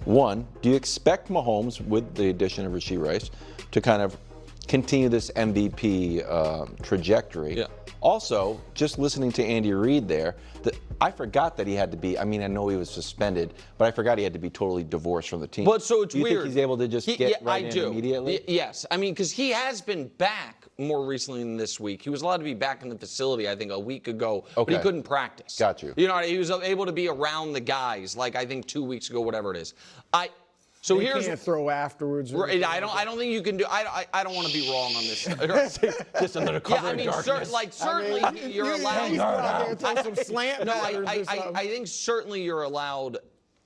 One, do you expect Mahomes, with the addition of Rashee Rice, to kind of continue this MVP trajectory? Yeah. Also, just listening to Andy Reid there, I forgot that he had to be, I mean, I know he was suspended, but I forgot he had to be totally divorced from the team. But so it's do you weird. think he's able to just get right in immediately? Yes. I mean, because he has been back more recently than this week. He was allowed to be back in the facility, I think, a week ago, but he couldn't practice. Got you. You know, he was able to be around the guys, like I think 2 weeks ago, whatever it is. So he here's can't throw afterwards. Right, I don't think you can do. I don't want to be wrong on this. Just under the cover of darkness. Certainly you're allowed. He's out there some slant. No, I think certainly you're allowed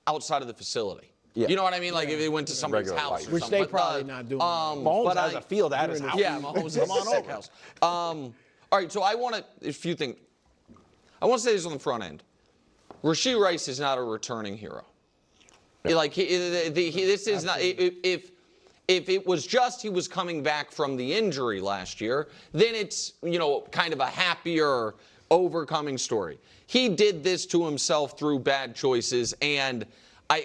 outside of the facility. Yeah. You know what I mean? Like if they went to somebody's Regular house, life. or Which something. they probably not doing. Mahomes has a field at his house. Yeah, Mahomes has a sick house. All right, so I want to. If you think, I want to say this on the front end. Rashee Rice is not a returning hero. Yeah. Like this is not. If it was just he was coming back from the injury last year, then it's kind of a happier overcoming story. He did this to himself through bad choices, and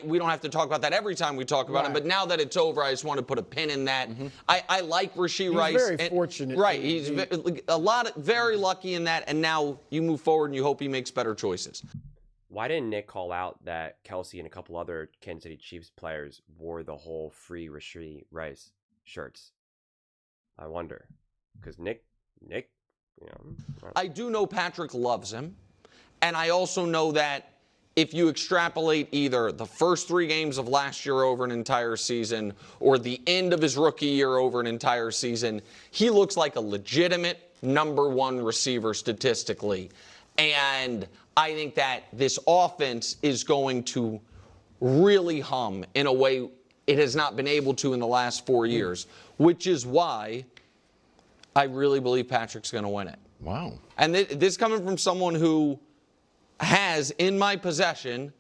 we don't have to talk about that every time we talk about him. But now that it's over, I just want to put a pin in that. Mm-hmm. I like Rashee Rice. He's very fortunate. Right, he's very lucky in that, and now you move forward and you hope he makes better choices. Why didn't Nick call out that Kelsey and a couple other Kansas City Chiefs players wore the whole free Rashee Rice shirts? I wonder. Because Nick, I do know Patrick loves him. And I also know that if you extrapolate either the first 3 games of last year over an entire season or the end of his rookie year over an entire season, he looks like a legitimate #1 receiver statistically. And I think that this offense is going to really hum in a way it has not been able to in the last 4 years, which is why I really believe Patrick's going to win it. Wow. And this coming from someone who has in my possession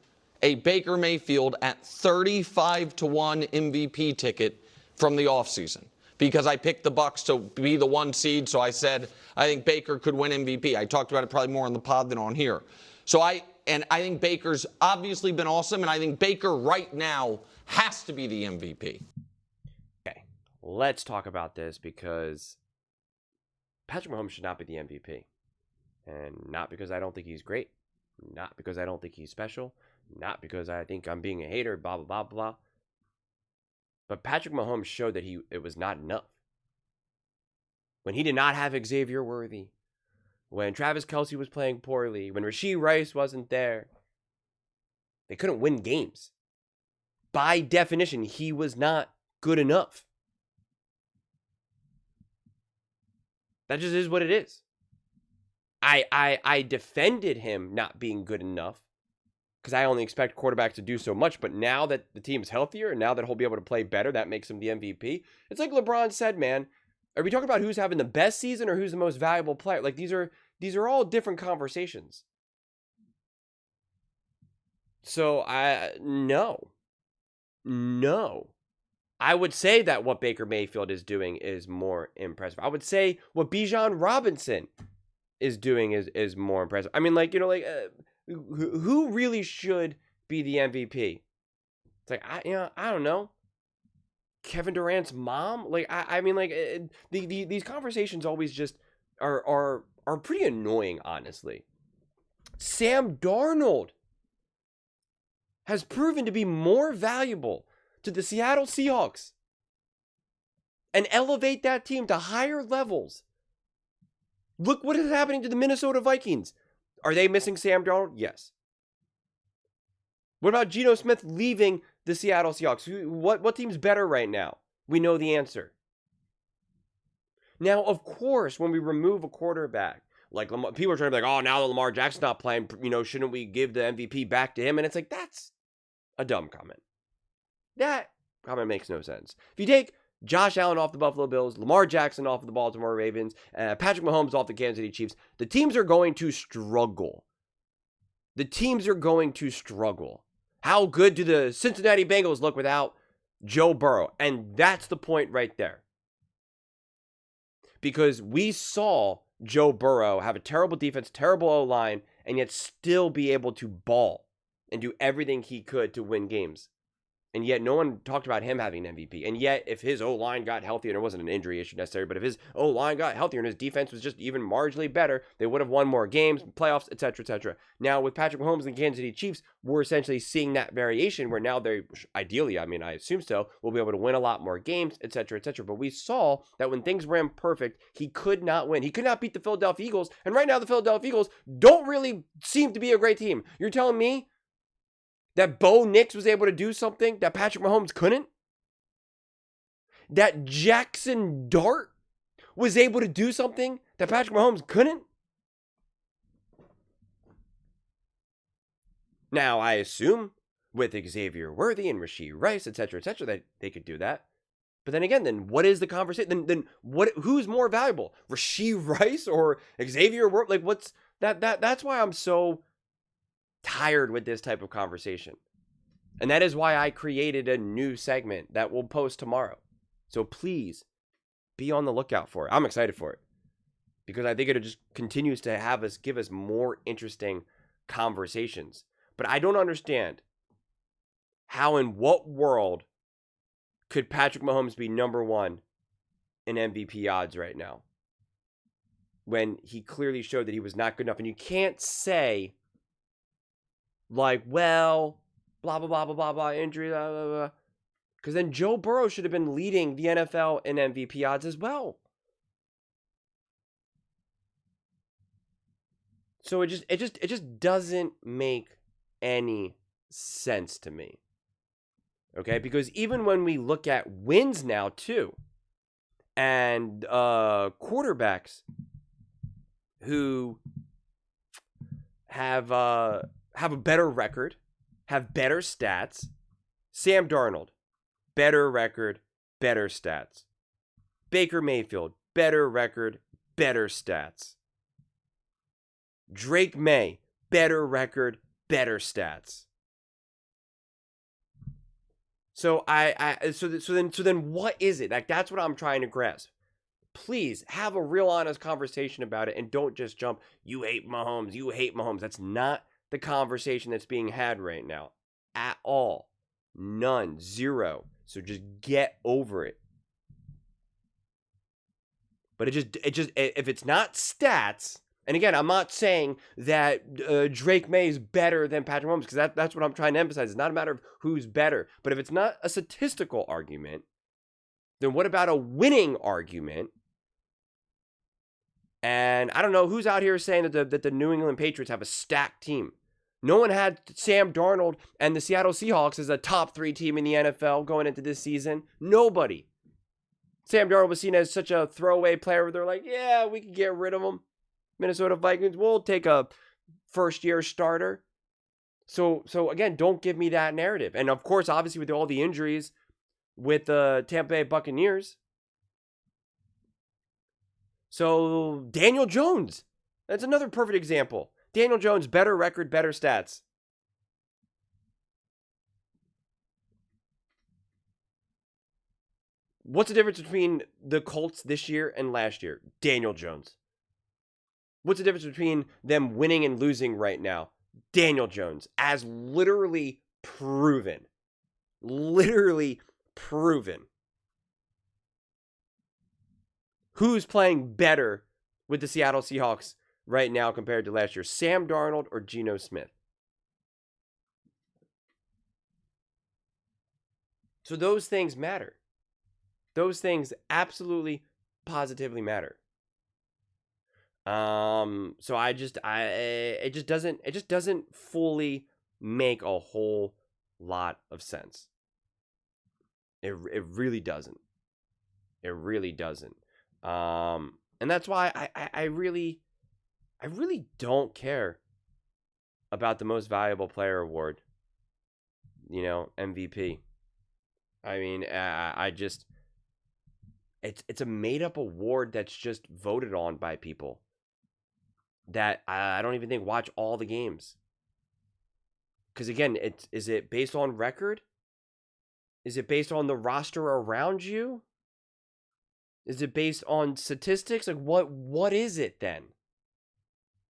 a Baker Mayfield at 35-1 MVP ticket from the offseason. Because I picked the Bucs to be the 1 seed, so I said I think Baker could win MVP. I talked about it probably more on the pod than on here. So I think Baker's obviously been awesome, and I think Baker right now has to be the MVP. Okay, let's talk about this because Patrick Mahomes should not be the MVP. And not because I don't think he's great, not because I don't think he's special, not because I think I'm being a hater, blah, blah, blah, blah. But Patrick Mahomes showed that it was not enough. When he did not have Xavier Worthy, when Travis Kelce was playing poorly, when Rashee Rice wasn't there, they couldn't win games. By definition, he was not good enough. That just is what it is. I defended him not being good enough because I only expect quarterbacks to do so much. But now that the team's healthier and now that he'll be able to play better, that makes him the MVP. It's like LeBron said, man. Are we talking about who's having the best season or who's the most valuable player? Like these are all different conversations. So no. I would say that what Baker Mayfield is doing is more impressive. I would say what Bijan Robinson is doing is more impressive. I mean, who really should be the MVP? It's like I don't know. Kevin Durant's mom? These conversations always just are pretty annoying, honestly. Sam Darnold has proven to be more valuable to the Seattle Seahawks and elevate that team to higher levels. Look what is happening to the Minnesota Vikings. Are they missing Sam Darnold? Yes. What about Geno Smith leaving the Seattle Seahawks? What team's better right now? We know the answer. Now, of course, when we remove a quarterback, like people are trying to be like, oh, now that Lamar Jackson's not playing, shouldn't we give the MVP back to him? And it's like, that's a dumb comment. That comment makes no sense. If you take Josh Allen off the Buffalo Bills, Lamar Jackson off of the Baltimore Ravens, Patrick Mahomes off the Kansas City Chiefs, the teams are going to struggle. How good do the Cincinnati Bengals look without Joe Burrow? And that's the point right there. Because we saw Joe Burrow have a terrible defense, terrible O-line, and yet still be able to ball and do everything he could to win games. And yet no one talked about him having an MVP. And yet if his O-line got healthier, and it wasn't an injury issue necessarily, but if his O-line got healthier and his defense was just even marginally better, they would have won more games, playoffs, etc., etc. Now with Patrick Mahomes and the Kansas City Chiefs, we're essentially seeing that variation where now they, ideally, I mean, I assume so, will be able to win a lot more games, etc., etc. But we saw that when things ran perfect, he could not win. He could not beat the Philadelphia Eagles. And right now the Philadelphia Eagles don't really seem to be a great team. You're telling me that Bo Nix was able to do something that Patrick Mahomes couldn't? That Jackson Dart was able to do something that Patrick Mahomes couldn't? Now, I assume with Xavier Worthy and Rashee Rice, etc., that they could do that. But then again, then what is the conversation? Then what? Who's more valuable, Rashee Rice or Xavier Worthy? Like, what's that? That's why I'm so tired with this type of conversation. And that is why I created a new segment that we'll post tomorrow. So please be on the lookout for it. I'm excited for it because I think it just continues to give us more interesting conversations. But I don't understand how, in what world could Patrick Mahomes be number one in MVP odds right now when he clearly showed that he was not good enough. And you can't say like, well, blah, blah, blah, blah, blah, blah, injury, blah, blah, blah. Because then Joe Burrow should have been leading the NFL in MVP odds as well. So it just doesn't make any sense to me. Okay? Because even when we look at wins now too, and quarterbacks who have a better record, have better stats. Sam Darnold, better record, better stats. Baker Mayfield, better record, better stats. Drake May, better record, better stats. So so then what is it? Like, that's what I'm trying to grasp. Please have a real honest conversation about it and don't just jump, you hate Mahomes, you hate Mahomes. That's not the conversation that's being had right now at all. None, zero. So just get over it. But it just if it's not stats, and again, I'm not saying that Drake May is better than Patrick Mahomes, because that's what I'm trying to emphasize. It's not a matter of who's better. But if it's not a statistical argument, then what about a winning argument? And I don't know who's out here saying that the New England Patriots have a stacked team. No one had Sam Darnold and the Seattle Seahawks as a top 3 team in the NFL going into this season. Nobody. Sam Darnold was seen as such a throwaway player where they're like, yeah, we can get rid of him. Minnesota Vikings, we'll take a first-year starter. So again, don't give me that narrative. And of course, obviously with all the injuries with the Tampa Bay Buccaneers. So Daniel Jones, that's another perfect example. Daniel Jones, better record, better stats. What's the difference between the Colts this year and last year? Daniel Jones. What's the difference between them winning and losing right now? Daniel Jones, as literally proven. Literally proven. Who's playing better with the Seattle Seahawks right now compared to last year? Sam Darnold or Geno Smith? So those things matter. Those things absolutely, positively matter. So it just doesn't fully make a whole lot of sense. It really doesn't. It really doesn't. And that's why I really don't care about the most valuable player award. You know, MVP. I mean, it's a made up award that's just voted on by people that I don't even think watch all the games. Because again, is it based on record? Is it based on the roster around you? Is it based on statistics? Like what is it then?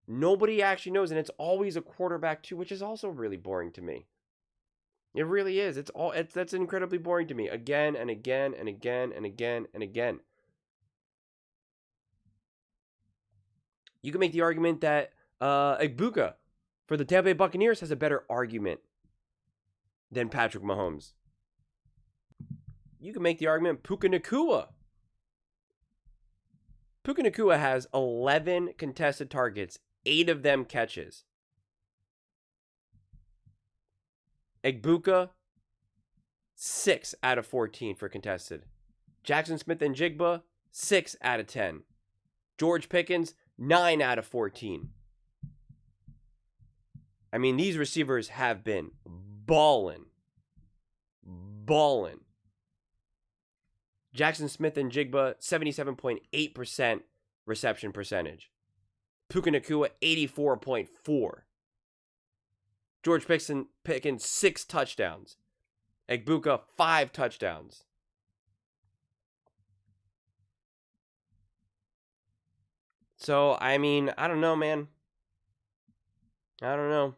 Nobody actually knows, and it's always a quarterback too, which is also really boring to me. It really is. That's incredibly boring to me. Again and again and again and again and again. You can make the argument that Igbuka for the Tampa Bay Buccaneers has a better argument than Patrick Mahomes. You can make the argument Puka Nacua. Puka Nacua has 11 contested targets, 8 of them catches. Igbuka, 6 out of 14 for contested. Jackson Smith-Njigba, 6 out of 10. George Pickens, 9 out of 14. I mean, these receivers have been balling. Jackson Smith-Njigba, 77.8% reception percentage. Puka Nacua, 84.4%. George Pickens, 6 touchdowns. Igbuka, 5 touchdowns. So, I mean, I don't know, man. I don't know.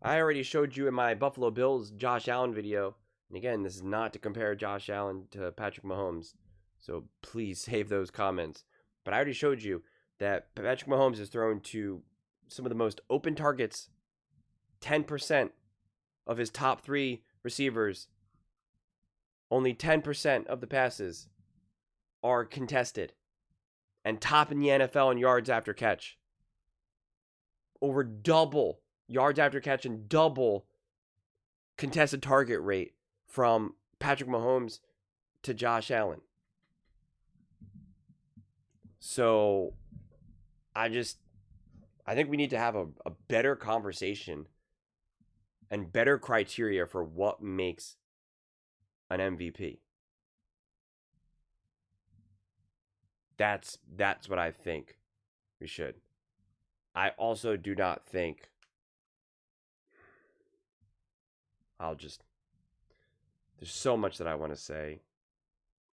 I already showed you in my Buffalo Bills Josh Allen video. And again, this is not to compare Josh Allen to Patrick Mahomes. So please save those comments. But I already showed you that Patrick Mahomes is thrown to some of the most open targets. 10% of his top 3 receivers. Only 10% of the passes are contested. And top in the NFL in yards after catch. Over double yards after catch and double contested target rate from Patrick Mahomes to Josh Allen. So I think we need to have a better conversation and better criteria for what makes an MVP. That's what I think we should. I also do not think there's so much that I want to say,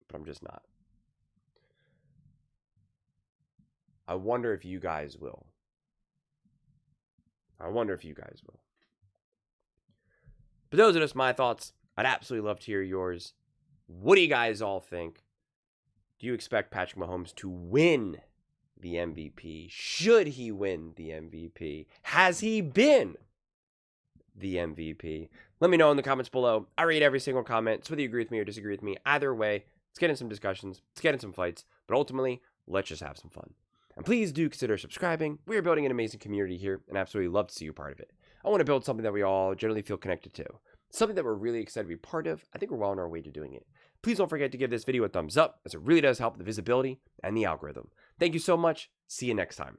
but I'm just not. I wonder if you guys will. But those are just my thoughts. I'd absolutely love to hear yours. What do you guys all think? Do you expect Patrick Mahomes to win the MVP? Should he win the MVP? Has he been the MVP? Let me know in the comments below. I read every single comment. So whether you agree with me or disagree with me, either way, let's get in some discussions. Let's get in some fights. But ultimately, let's just have some fun. And please do consider subscribing. We are building an amazing community here and absolutely love to see you part of it. I want to build something that we all generally feel connected to. Something that we're really excited to be part of. I think we're well on our way to doing it. Please don't forget to give this video a thumbs up, as it really does help the visibility and the algorithm. Thank you so much. See you next time.